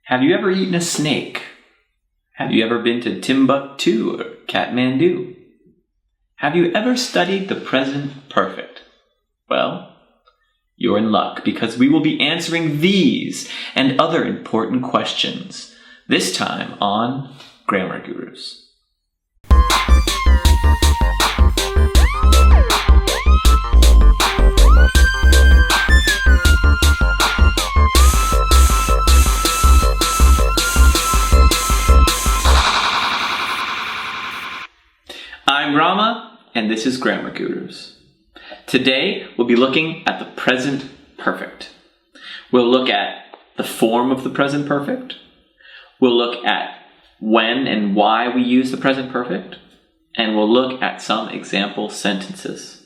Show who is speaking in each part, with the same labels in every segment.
Speaker 1: Have you ever eaten a snake? Have you ever been to Timbuktu or Kathmandu? Have you ever studied the present perfect? Well, you're in luck because we will be answering these and other important questions, this time on Grammar Gurus. I'm Rama, and this is Grammar Gurus. Today, we'll be looking at the present perfect. We'll look at the form of the present perfect. We'll look at when and why we use the present perfect. And we'll look at some example sentences.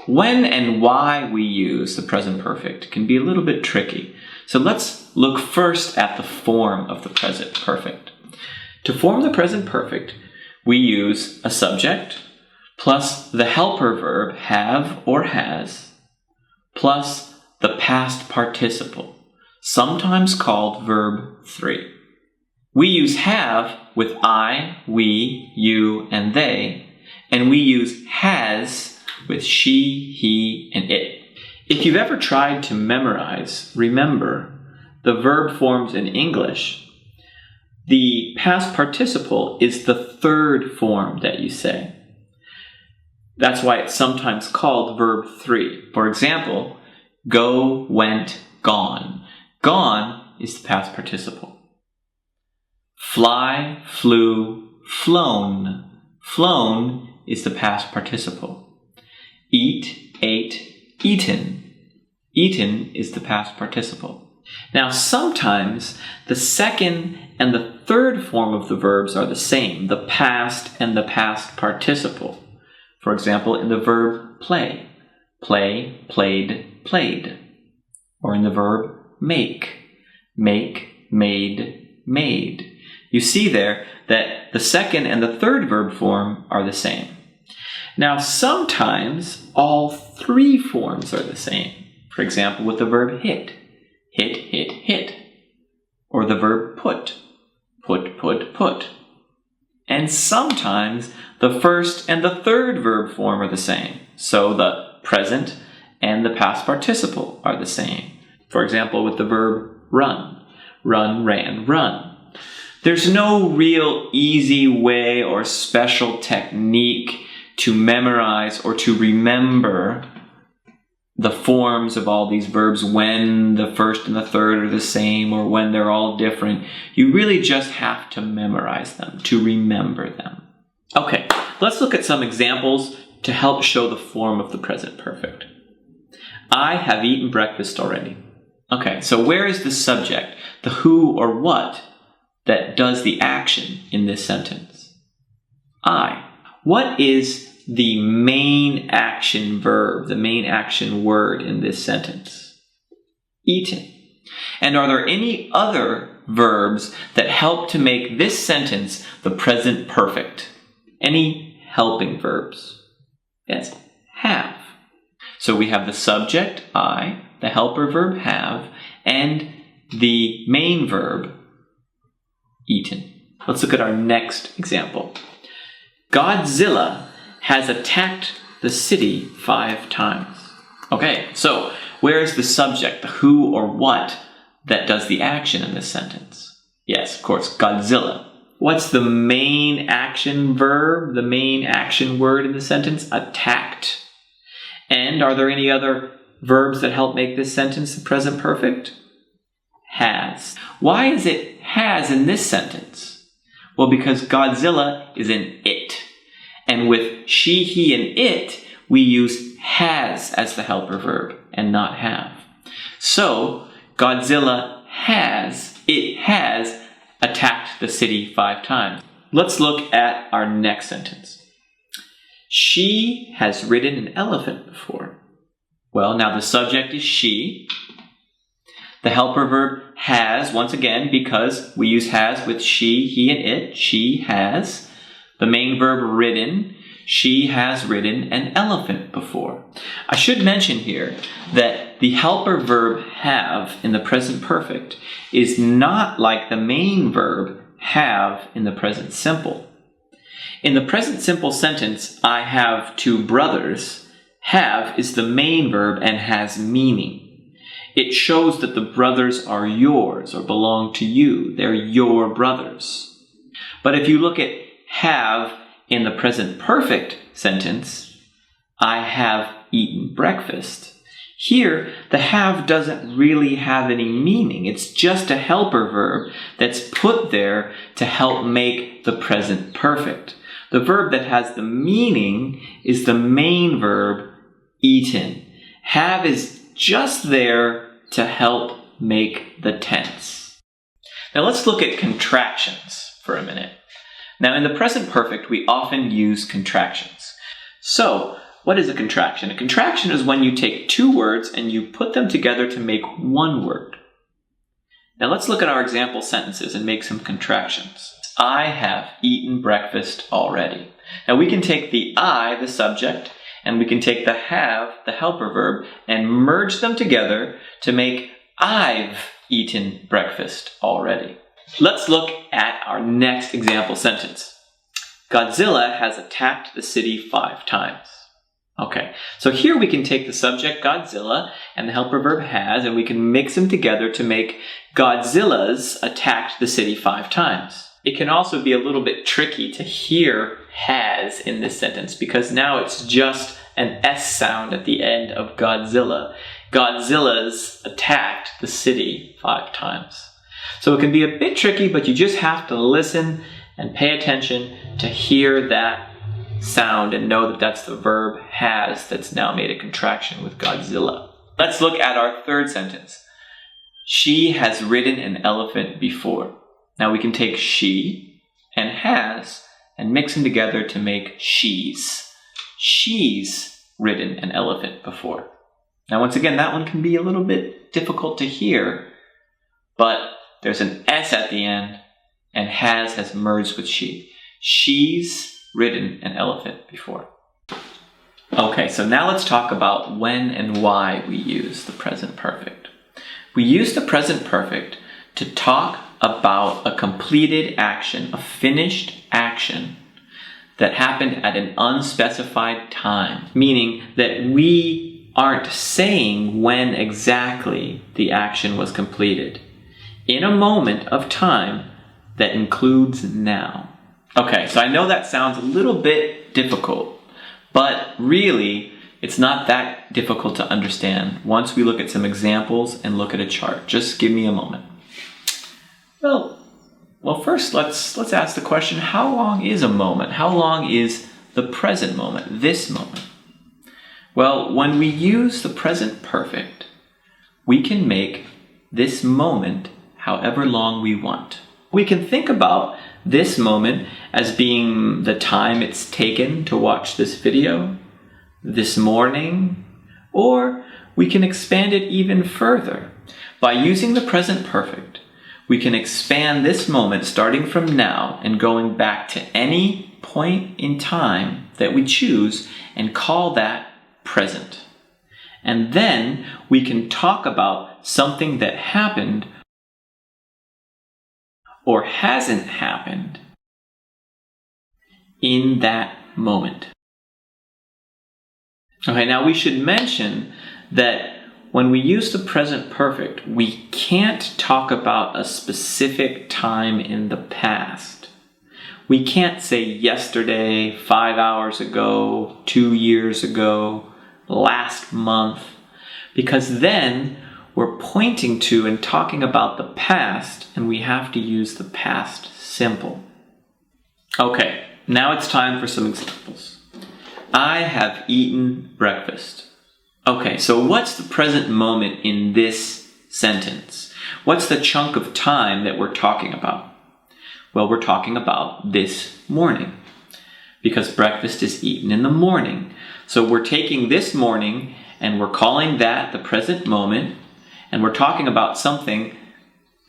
Speaker 1: When and why we use the present perfect can be a little bit tricky. So let's look first at the form of the present perfect. To form the present perfect, we use a subject plus the helper verb have or has plus the past participle, sometimes called verb 3. We use have with I, we, you, and they, and we use has with she, he, and it. If you've ever tried to memorize, remember, the verb forms in English, the past participle is the third form that you say. That's why it's sometimes called verb 3. For example, go, went, gone. Gone is the past participle. Fly, flew, flown. Flown is the past participle. Eat, ate, eaten. Eaten is the past participle. Now, sometimes the second and the third form of the verbs are the same, the past and the past participle. For example, in the verb play, play, played, played. Or in the verb make, make, made, made. You see there that the second and the third verb form are the same. Now, sometimes all three forms are the same. For example, with the verb hit. Hit, hit, hit. Or the verb put. Put, put, put. And sometimes the first and the third verb form are the same. So the present and the past participle are the same. For example, with the verb run. Run, ran, run. There's no real easy way or special technique to memorize or to remember the forms of all these verbs when the first and the third are the same or when they're all different. You really just have to memorize them, to remember them. Okay, let's look at some examples to help show the form of the present perfect. I have eaten breakfast already. Okay, so where is the subject, the who or what, that does the action in this sentence? I. What is the main action verb, the main action word in this sentence? Eaten. And are there any other verbs that help to make this sentence the present perfect? Any helping verbs? Yes, have. So we have the subject, I, the helper verb, have, and the main verb, eaten. Let's look at our next example. Godzilla has attacked the city 5 times. Okay, so where is the subject, the who or what, that does the action in this sentence? Yes, of course, Godzilla. What's the main action verb, the main action word in the sentence? Attacked. And are there any other verbs that help make this sentence the present perfect? Has. Why is it has in this sentence? Well, because Godzilla is an it. And with she, he, and it, we use has as the helper verb and not have. So, Godzilla has attacked the city 5 times. Let's look at our next sentence. She has ridden an elephant before. Well, now the subject is she. The helper verb has, once again, because we use has with she, he, and it. She has. The main verb ridden, she has ridden an elephant before. I should mention here that the helper verb have in the present perfect is not like the main verb have in the present simple. In the present simple sentence, I have two brothers, have is the main verb and has meaning. It shows that the brothers are yours or belong to you. They're your brothers. But if you look at have in the present perfect sentence, I have eaten breakfast. Here, the have doesn't really have any meaning. It's just a helper verb that's put there to help make the present perfect. The verb that has the meaning is the main verb, eaten. Have is just there to help make the tense. Now let's look at contractions for a minute. Now in the present perfect, we often use contractions. So, what is a contraction? A contraction is when you take two words and you put them together to make one word. Now let's look at our example sentences and make some contractions. I have eaten breakfast already. Now we can take the I, the subject, and we can take the have, the helper verb, and merge them together to make I've eaten breakfast already. Let's look at our next example sentence. Godzilla has attacked the city 5 times. Okay, so here we can take the subject Godzilla and the helper verb has, and we can mix them together to make Godzilla's attacked the city 5 times. It can also be a little bit tricky to hear has in this sentence because now it's just an S sound at the end of Godzilla. Godzilla's attacked the city 5 times. So it can be a bit tricky, but you just have to listen and pay attention to hear that sound and know that that's the verb has that's now made a contraction with Godzilla. Let's look at our third sentence. She has ridden an elephant before. Now we can take she and has and mix them together to make she's. She's ridden an elephant before. Now once again, that one can be a little bit difficult to hear, but there's an S at the end and has merged with she. She's ridden an elephant before. Okay, so now let's talk about when and why we use the present perfect. We use the present perfect to talk about a completed action, a finished action that happened at an unspecified time, meaning that we aren't saying when exactly the action was completed, in a moment of time that includes now. Okay, so I know that sounds a little bit difficult, but really it's not that difficult to understand once we look at some examples and look at a chart. Just give me a moment. Well, first let's ask the question, how long is a moment? How long is the present moment, this moment? Well, when we use the present perfect, we can make this moment however long we want. We can think about this moment as being the time it's taken to watch this video, this morning, or we can expand it even further. By using the present perfect, we can expand this moment starting from now and going back to any point in time that we choose and call that present. And then we can talk about something that happened or hasn't happened in that moment. Okay, now we should mention that when we use the present perfect, we can't talk about a specific time in the past. We can't say yesterday, 5 hours ago, 2 years ago, last month, because then we're pointing to and talking about the past, and we have to use the past simple. Okay, now it's time for some examples. I have eaten breakfast. Okay, so what's the present moment in this sentence? What's the chunk of time that we're talking about? Well, we're talking about this morning, because breakfast is eaten in the morning. So we're taking this morning and we're calling that the present moment, and we're talking about something,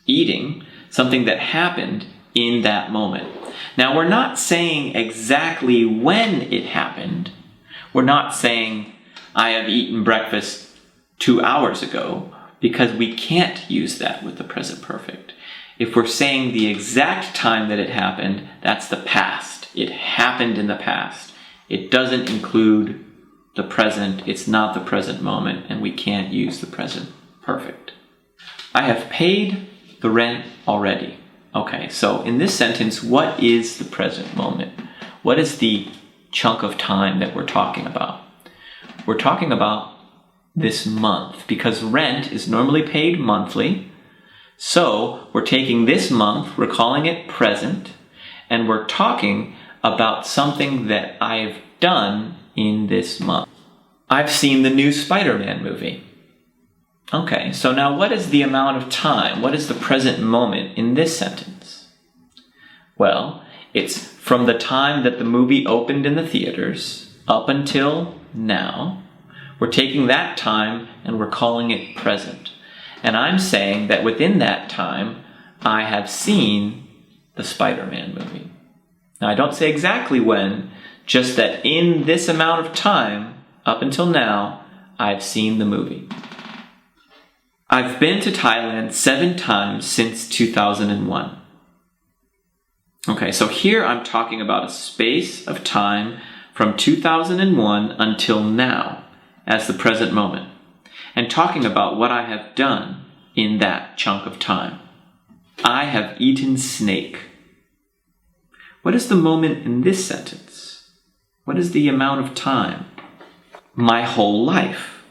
Speaker 1: eating, something that happened in that moment. Now, we're not saying exactly when it happened. We're not saying, I have eaten breakfast 2 hours ago, because we can't use that with the present perfect. If we're saying the exact time that it happened, that's the past. It happened in the past. It doesn't include the present. It's not the present moment, and we can't use the present perfect. I have paid the rent already. Okay, so in this sentence, what is the present moment? What is the chunk of time that we're talking about? We're talking about this month, because rent is normally paid monthly. So we're taking this month, we're calling it present, and we're talking about something that I've done in this month. I've seen the new Spider-Man movie. Okay, so now what is the amount of time? What is the present moment in this sentence? Well, it's from the time that the movie opened in the theaters up until now. We're taking that time and we're calling it present. And I'm saying that within that time, I have seen the Spider-Man movie. Now, I don't say exactly when, just that in this amount of time, up until now, I've seen the movie. I've been to Thailand 7 times since 2001. Okay, so here I'm talking about a space of time from 2001 until now as the present moment, and talking about what I have done in that chunk of time. I have eaten snake. What is the moment in this sentence? What is the amount of time? My whole life.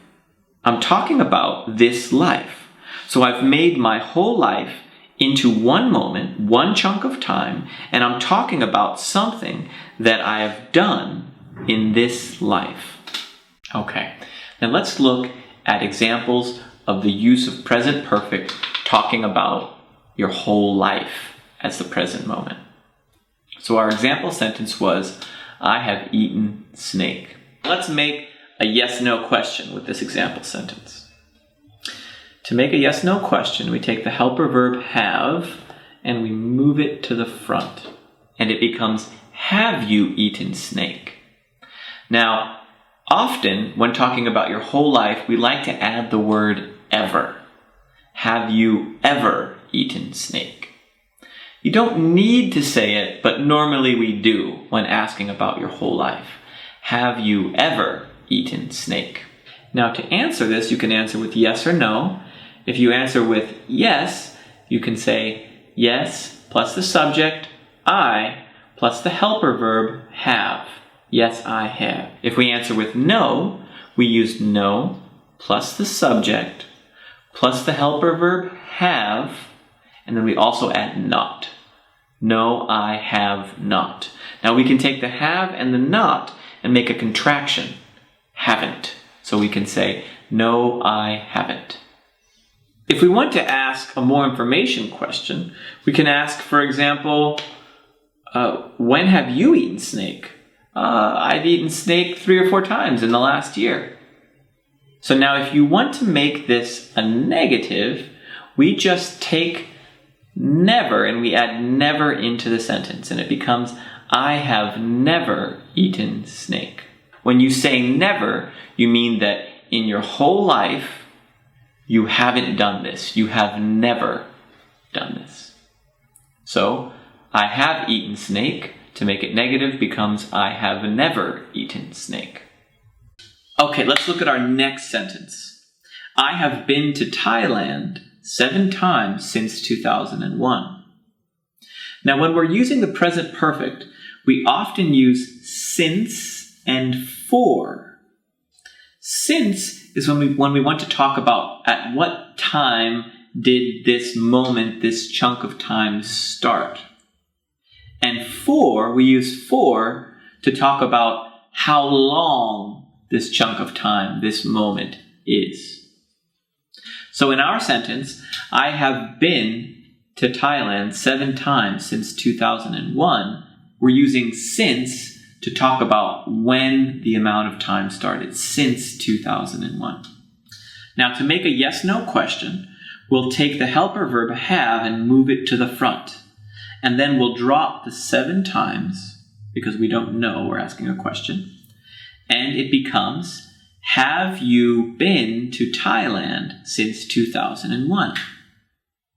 Speaker 1: I'm talking about this life. So I've made my whole life into one moment, one chunk of time, and I'm talking about something that I have done in this life. Okay, now let's look at examples of the use of present perfect talking about your whole life as the present moment. So our example sentence was, I have eaten snake. Let's make a yes-no question with this example sentence. To make a yes-no question, we take the helper verb have and we move it to the front. And it becomes, have you eaten snake? Now, often when talking about your whole life, we like to add the word ever. Have you ever eaten snake? You don't need to say it, but normally we do when asking about your whole life. Have you ever eaten snake? Now, to answer this, you can answer with yes or no. If you answer with yes, you can say yes plus the subject, I, plus the helper verb, have. Yes, I have. If we answer with no, we use no plus the subject, plus the helper verb, have, and then we also add not. No, I have not. Now we can take the have and the not and make a contraction. Haven't. So we can say, no, I haven't. If we want to ask a more information question, we can ask, for example, when have you eaten snake? I've eaten snake 3 or 4 times in the last year. So now if you want to make this a negative, we just take never and we add never into the sentence, and it becomes, I have never eaten snake. When you say never, you mean that in your whole life, you haven't done this. You have never done this. So, I have eaten snake, to make it negative, becomes I have never eaten snake. Okay, let's look at our next sentence. I have been to Thailand 7 times since 2001. Now, when we're using the present perfect, we often use since and for. Since is when we want to talk about at what time did this moment, this chunk of time start. And for, we use for to talk about how long this chunk of time, this moment is. So in our sentence, I have been to Thailand 7 times since 2001. We're using since to talk about when the amount of time started, since 2001. Now, to make a yes-no question, we'll take the helper verb have and move it to the front. And then we'll drop the 7 times, because we don't know, we're asking a question. And it becomes, Have you been to Thailand since 2001?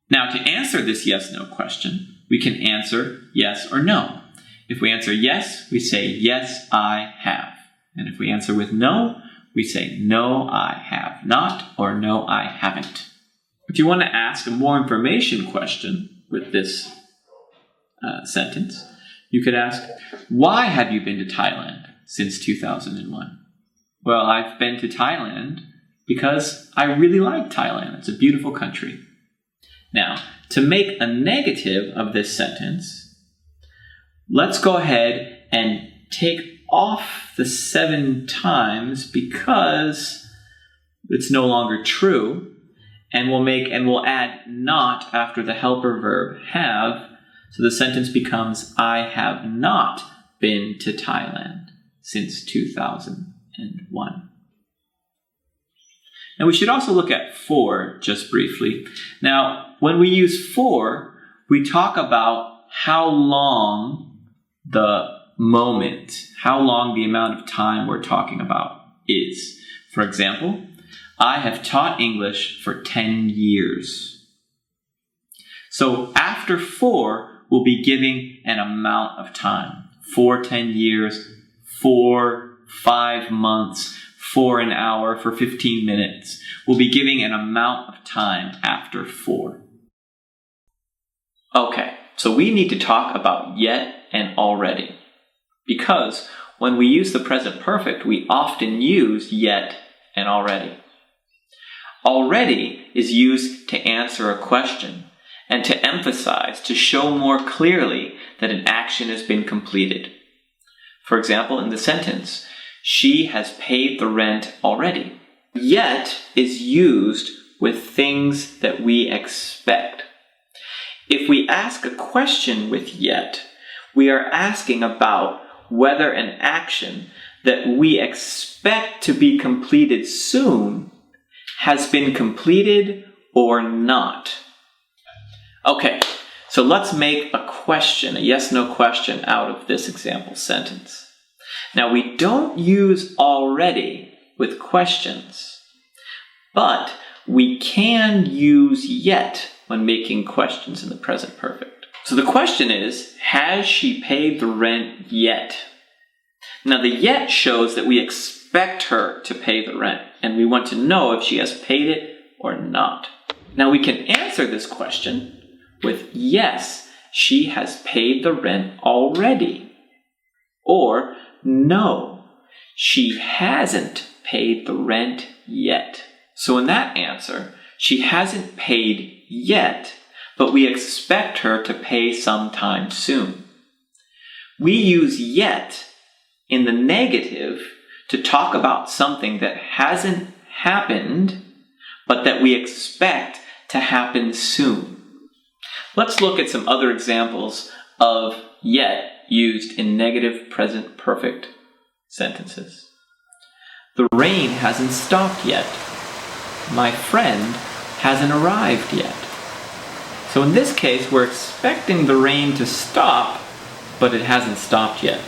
Speaker 1: Now, to answer this yes-no question, we can answer yes or no. If we answer yes, we say, yes, I have. And if we answer with no, we say, no, I have not, or no, I haven't. If you want to ask a more information question with this sentence, you could ask, why have you been to Thailand since 2001? Well, I've been to Thailand because I really like Thailand. It's a beautiful country. Now, to make a negative of this sentence, let's go ahead and take off the 7 times because it's no longer true, and we'll add not after the helper verb have, so the sentence becomes, I have not been to Thailand since 2001. And we should also look at for just briefly. Now, when we use for, we talk about how long the moment, how long the amount of time we're talking about is. For example, I have taught English for 10 years. So after for, we'll be giving an amount of time. For 10 years, for 5 months, for an hour, for 15 minutes. We'll be giving an amount of time after for. Okay, so we need to talk about yet and already. Because when we use the present perfect, we often use yet and already. Already is used to answer a question and to emphasize, to show more clearly that an action has been completed. For example, in the sentence, she has paid the rent already. Yet is used with things that we expect. If we ask a question with yet, we are asking about whether an action that we expect to be completed soon has been completed or not. Okay, so let's make a question, a yes-no question out of this example sentence. Now, we don't use already with questions, but we can use yet when making questions in the present perfect. So the question is, has she paid the rent yet? Now, the yet shows that we expect her to pay the rent, and we want to know if she has paid it or not. Now, we can answer this question with yes, she has paid the rent already. Or no, she hasn't paid the rent yet. So in that answer, she hasn't paid yet, but we expect her to pay sometime soon. We use yet in the negative to talk about something that hasn't happened, but that we expect to happen soon. Let's look at some other examples of yet used in negative present perfect sentences. The rain hasn't stopped yet. My friend hasn't arrived yet. So in this case, we're expecting the rain to stop, but it hasn't stopped yet.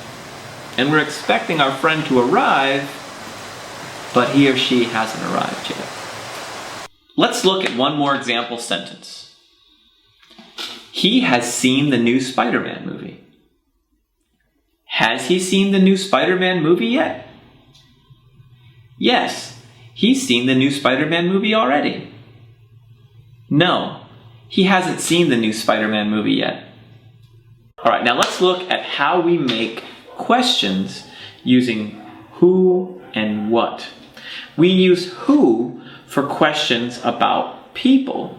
Speaker 1: And we're expecting our friend to arrive, but he or she hasn't arrived yet. Let's look at one more example sentence. He has seen the new Spider-Man movie. Has he seen the new Spider-Man movie yet? Yes, he's seen the new Spider-Man movie already. No, he hasn't seen the new Spider-Man movie yet. All right, now let's look at how we make questions using who and what. We use who for questions about people,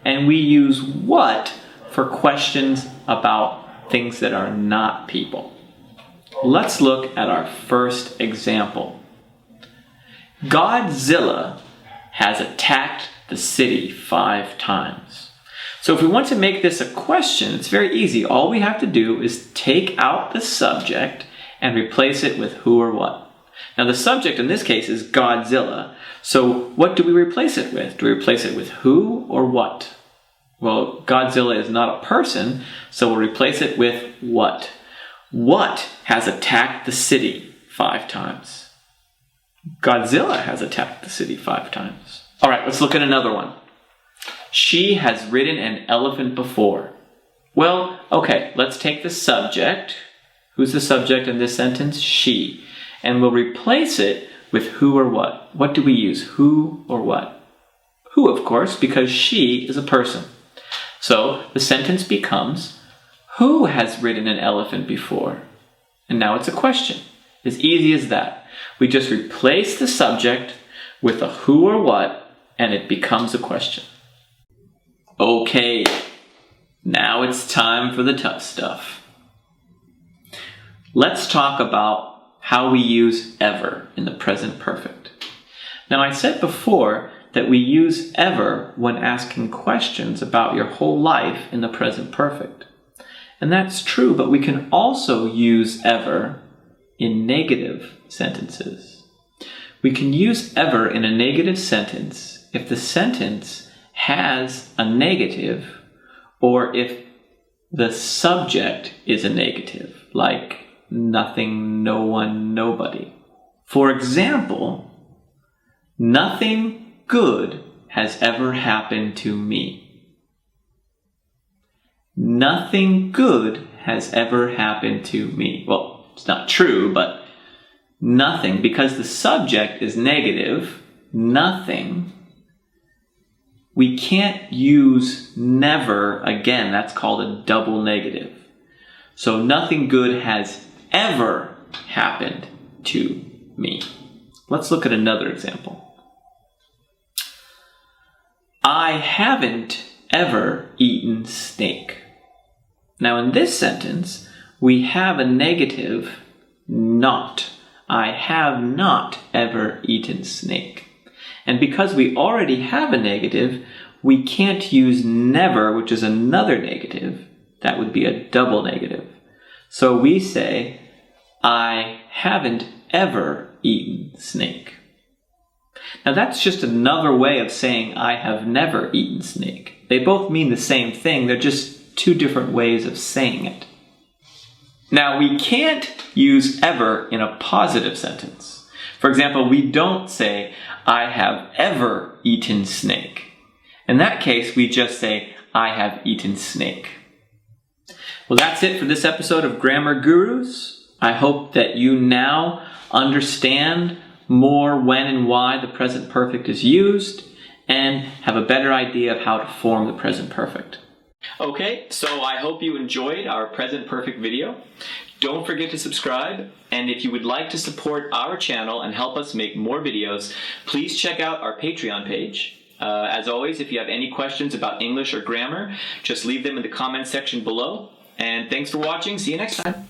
Speaker 1: and we use what for questions about things that are not people. Let's look at our first example. Godzilla has attacked the city 5 times. So if we want to make this a question, it's very easy. All we have to do is take out the subject and replace it with who or what. Now the subject in this case is Godzilla. So what do we replace it with? Do we replace it with who or what? Well, Godzilla is not a person, so we'll replace it with what. What has attacked the city 5 times? Godzilla has attacked the city 5 times. All right, let's look at another one. She has ridden an elephant before. Well, okay, let's take the subject. Who's the subject in this sentence? She. And we'll replace it with who or what. What do we use? Who or what? Who, of course, because she is a person. So the sentence becomes, who has ridden an elephant before? And now it's a question. As easy as that. We just replace the subject with a who or what, and it becomes a question. Okay, now it's time for the tough stuff. Let's talk about how we use ever in the present perfect. Now, I said before that we use ever when asking questions about your whole life in the present perfect. And that's true, but we can also use ever in negative sentences. We can use ever in a negative sentence if the sentence has a negative or if the subject is a negative, like nothing, no one, nobody. For example, nothing good has ever happened to me. Nothing good has ever happened to me. Well, it's not true, but nothing, because the subject is negative, nothing, we can't use never again. That's called a double negative. So nothing good has ever happened to me. Let's look at another example. I haven't ever eaten snake. Now in this sentence, we have a negative, not. I have not ever eaten snake. And because we already have a negative, we can't use never, which is another negative. That would be a double negative. So we say, I haven't ever eaten snake. Now that's just another way of saying I have never eaten snake. They both mean the same thing, they're just 2 different ways of saying it. Now we can't use ever in a positive sentence. For example, we don't say, I have ever eaten snake. In that case, we just say, I have eaten snake. Well, that's it for this episode of Grammar Gurus. I hope that you now understand more when and why the present perfect is used and have a better idea of how to form the present perfect. Okay, so I hope you enjoyed our present perfect video. Don't forget to subscribe, and if you would like to support our channel and help us make more videos, please check out our Patreon page. As always, if you have any questions about English or grammar, just leave them in the comments section below. And thanks for watching. See you next time.